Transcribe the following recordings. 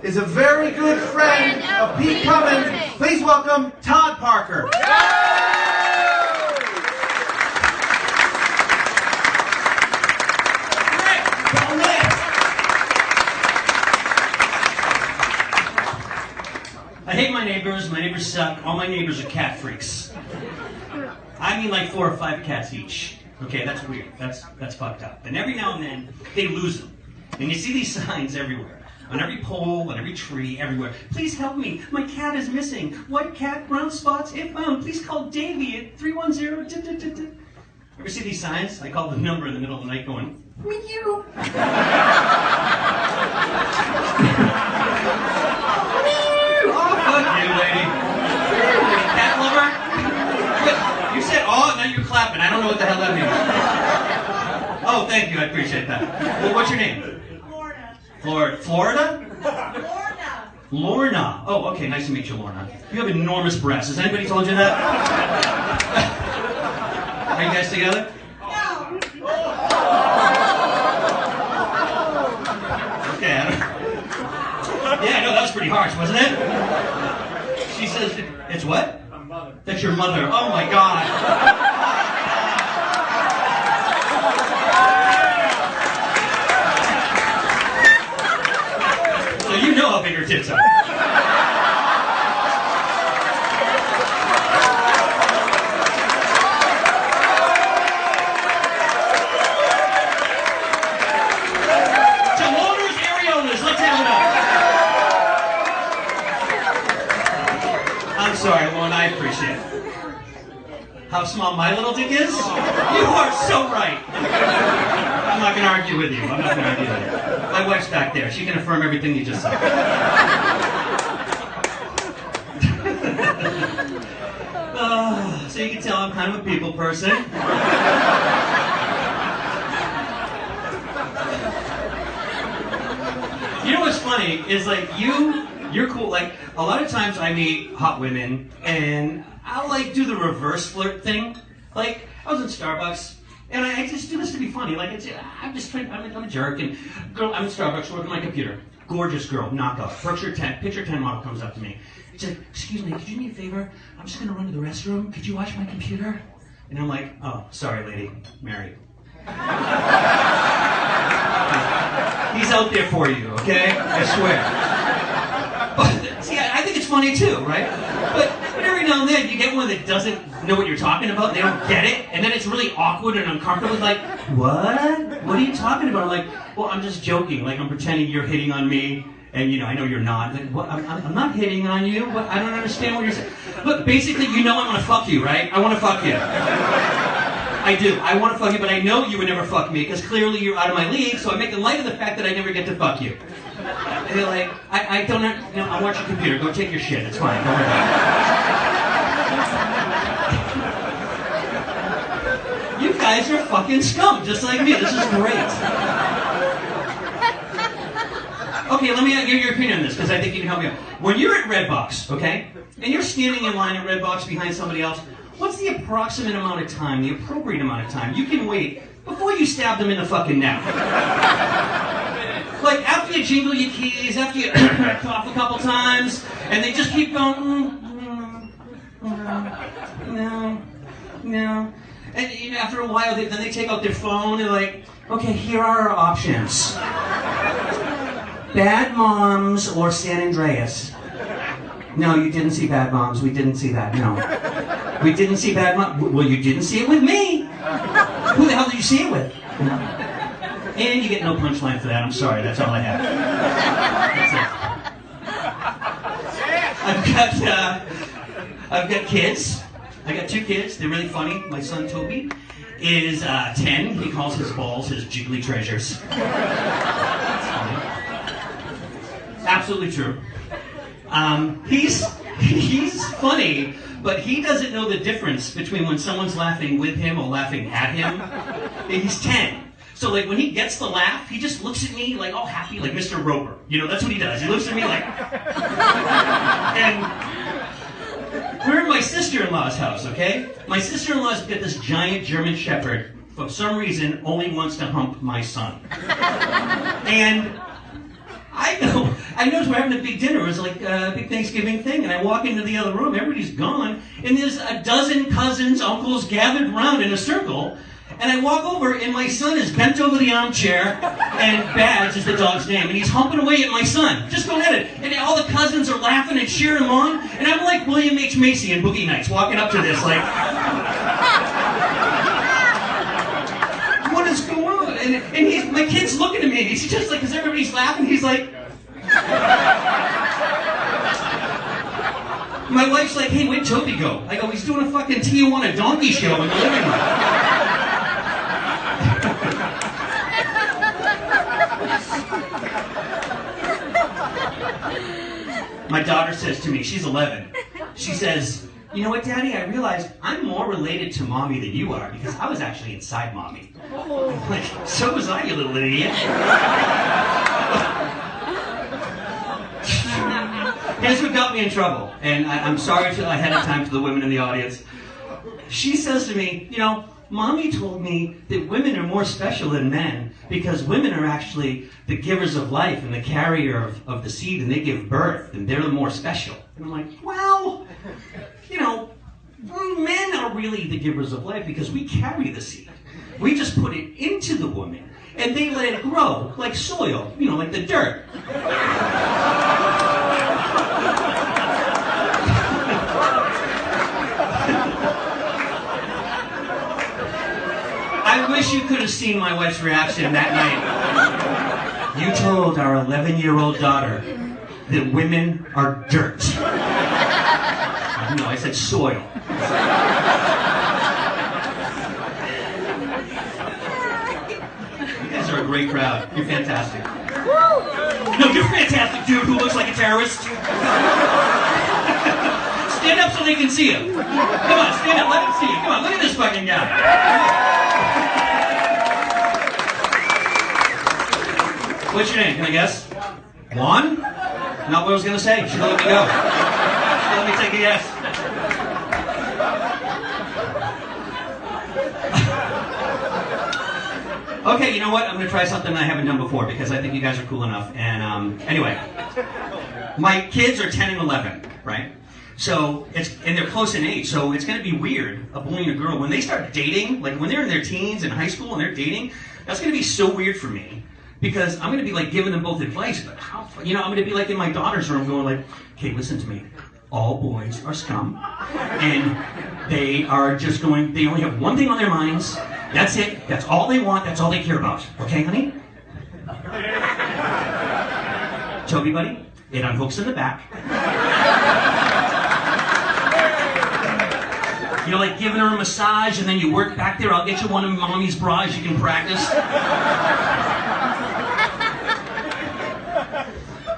is a very good friend of Pete Cummins. Please welcome Todd Parker. I hate my neighbors. My neighbors suck. All my neighbors are cat freaks. I mean like 4 or 5 cats each. Okay, that's weird. That's fucked up. And every now and then, they lose them. And you see these signs everywhere. On every pole, on every tree, everywhere. Please help me. My cat is missing. White cat, brown spots, if found. Please call Davey at 310. Ever see these signs? I call the number in the middle of the night going, meow. You lady. Cat lover? You said, oh, now you're clapping. I don't know what the hell that means. Oh, thank you. I appreciate that. Well, what's your name? Florida. Florida? Lorna. Oh, okay. Nice to meet you, Lorna. You have enormous breasts. Has anybody told you that? Are you guys together? No. Okay. Yeah, I know. That was pretty harsh, wasn't it? She says, it's what? My mother. That's your mother. Oh, my God. So you know how big her tits are. To Loner's areolas. Let's have it up. I'm sorry, Lorna, I appreciate it. How small my little dick is? You are so right. I'm not going to argue with you. I'm not going to argue with you. My wife's back there. She can affirm everything you just said. So you can tell I'm kind of a people person. You know what's funny is like you're cool. Like a lot of times I meet hot women and I'll like do the reverse flirt thing. Like I was in Starbucks and I just do this to be funny. Like I'm just trying. I'm a jerk and girl. I'm in Starbucks working on my computer. Gorgeous girl, knockoff. Picture 10 model comes up to me. She's like, "Excuse me, could you do me a favor? I'm just gonna run to the restroom. Could you watch my computer?" And I'm like, "Oh, sorry, lady, married." He's out there for you, okay? I swear. But see, I think it's funny too, right? But every now and then you get one that doesn't know what you're talking about, they don't get it, and then it's really awkward and uncomfortable. It's like, what? What are you talking about? I'm like, well, I'm just joking. Like, I'm pretending you're hitting on me, and I know you're not. Like, what? I'm not hitting on you. What? I don't understand what you're saying. Look, basically, I want to fuck you, right? I want to fuck you. I do. I want to fuck you, but I know you would never fuck me, because clearly you're out of my league, so I make light of the fact that I never get to fuck you. And they're like, I don't know, I watch your computer. Go take your shit. It's fine. Don't worry about it. You guys are fucking scum, just like me. This is great. Okay, let me get your opinion on this, because I think you can help me out. When you're at Redbox, okay, and you're standing in line at Redbox behind somebody else, what's the approximate amount of time, the appropriate amount of time you can wait before you stab them in the fucking neck? Like, after you jingle your keys, after you cough a couple times, and they just keep going, no. And after a while, then they take out their phone and like, okay, here are our options. Bad Moms or San Andreas. No, you didn't see Bad Moms. We didn't see that, no. We didn't see Bad Moms. Well, you didn't see it with me. Who the hell did you see it with? And you get no punchline for that. I'm sorry. That's all I have. That's it. I've got kids. I got 2 kids. They're really funny. My son Toby is 10. He calls his balls his jiggly treasures. That's funny. Absolutely true. He's funny, but he doesn't know the difference between when someone's laughing with him or laughing at him. He's 10. So like when he gets the laugh, he just looks at me like all happy, like Mr. Roper. That's what he does. He looks at me like... And we're in my sister-in-law's house, okay? My sister-in-law's got this giant German Shepherd. For some reason, only wants to hump my son. And I know we're having a big dinner. It was like a big Thanksgiving thing, and I walk into the other room, everybody's gone, and there's a dozen cousins, uncles gathered around in a circle, and I walk over, and my son is bent over the armchair, and Baz is the dog's name, and he's humping away at my son, just going at it, and all the cousins are laughing and cheering him on, and I'm like William H. Macy in Boogie Nights, walking up to this, like, what is going on? And my kid's looking at me, and he's just like, because everybody's laughing, he's like, my wife's like, hey, where'd Toby go? I go, he's doing a fucking Tijuana donkey show in the living room. My daughter says to me, she's 11, she says, you know what, Daddy, I realized I'm more related to Mommy than you are because I was actually inside Mommy. I'm like, so was I, you little idiot. Here's what got me in trouble, and I'm sorry ahead of time to the women in the audience. She says to me, you know, Mommy told me that women are more special than men because women are actually the givers of life and the carrier of the seed, and they give birth, and they're the more special. And I'm like, well, you know, men are really the givers of life because we carry the seed. We just put it into the woman, and they let it grow like soil, you know, like the dirt. I wish you could have seen my wife's reaction that night. You told our 11-year-old daughter that women are dirt. No, I said soil. You guys are a great crowd. You're fantastic. No, you're fantastic, dude who looks like a terrorist. Stand up so they can see you. Come on, stand up, let them see you. Come on, look at this fucking guy. What's your name? Can I guess? Juan? Not what I was going to say. She let me go. She let me take a yes. Okay, you know what? I'm going to try something I haven't done before because I think you guys are cool enough. And anyway, my kids are 10 and 11, right? So, and they're close in age, so it's going to be weird, a boy and a girl. When they start dating, like when they're in their teens in high school and they're dating, that's going to be so weird for me. Because I'm going to be like giving them both advice, but how, you know, I'm going to be like in my daughter's room going like, okay, listen to me. All boys are scum. And they are just going, they only have one thing on their minds. That's it. That's all they want. That's all they care about. Okay, honey? Toby, buddy, it unhooks in the back. You're like giving her a massage and then you work back there. I'll get you one of Mommy's bras you can practice.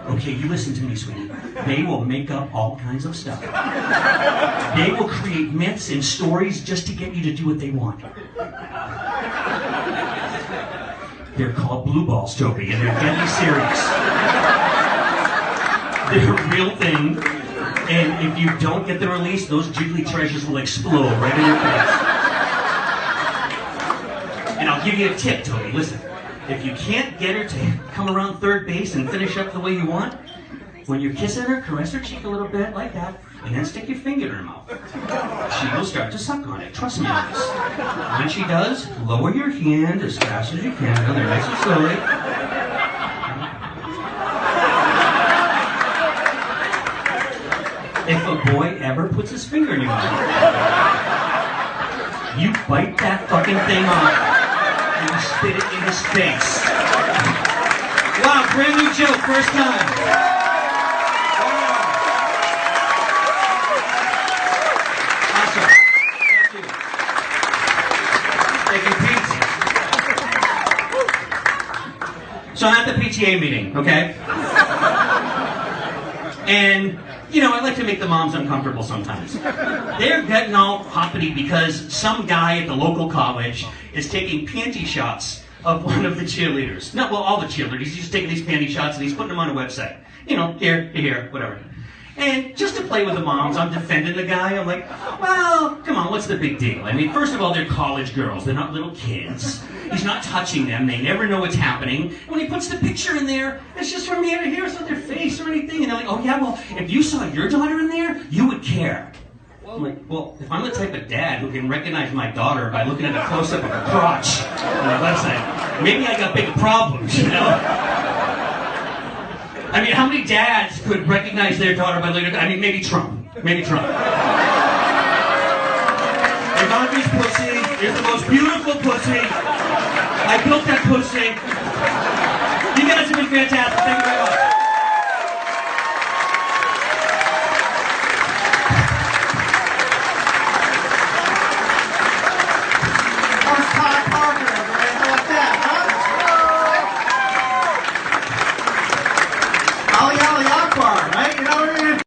Okay, you listen to me, sweetie. They will make up all kinds of stuff. They will create myths and stories just to get you to do what they want. They're called blue balls, Toby, and they're deadly serious. They're a real thing, and if you don't get the release, those jiggly treasures will explode right in your face. And I'll give you a tip, Toby, listen. If you can't get her to come around third base and finish up the way you want, when you're kissing her, caress her cheek a little bit like that, and then stick your finger in her mouth. She will start to suck on it. Trust me on this. When she does, lower your hand as fast as you can. Go there nice and slowly. If a boy ever puts his finger in your mouth, you bite that fucking thing off. And spit it in his face. Wow, brand new joke, first time. Wow. Awesome. Thank you. Thank you, Pete. So I'm at the PTA meeting, okay? And, you know, I like to make the moms uncomfortable sometimes. They're getting all hoppity because some guy at the local college is taking panty shots of one of the cheerleaders. Not, well, all the cheerleaders. He's just taking these panty shots and he's putting them on a website. You know, here, whatever. And just to play with the moms, I'm defending the guy. I'm like, well, come on, what's the big deal? I mean, first of all, they're college girls. They're not little kids. He's not touching them. They never know what's happening. And when he puts the picture in there, it's just from ear to ear. It's not their face or anything. And they're like, oh, yeah, well, if you saw your daughter in there, you would care. I'm like, well, if I'm the type of dad who can recognize my daughter by looking at a close-up of her crotch on the website, maybe I got bigger problems, you know? I mean, how many dads could recognize their daughter by looking at... I mean, maybe Trump. Maybe Trump. Ivanka's pussy is the most beautiful pussy. I built that pussy. You guys have been fantastic. Thank you very much.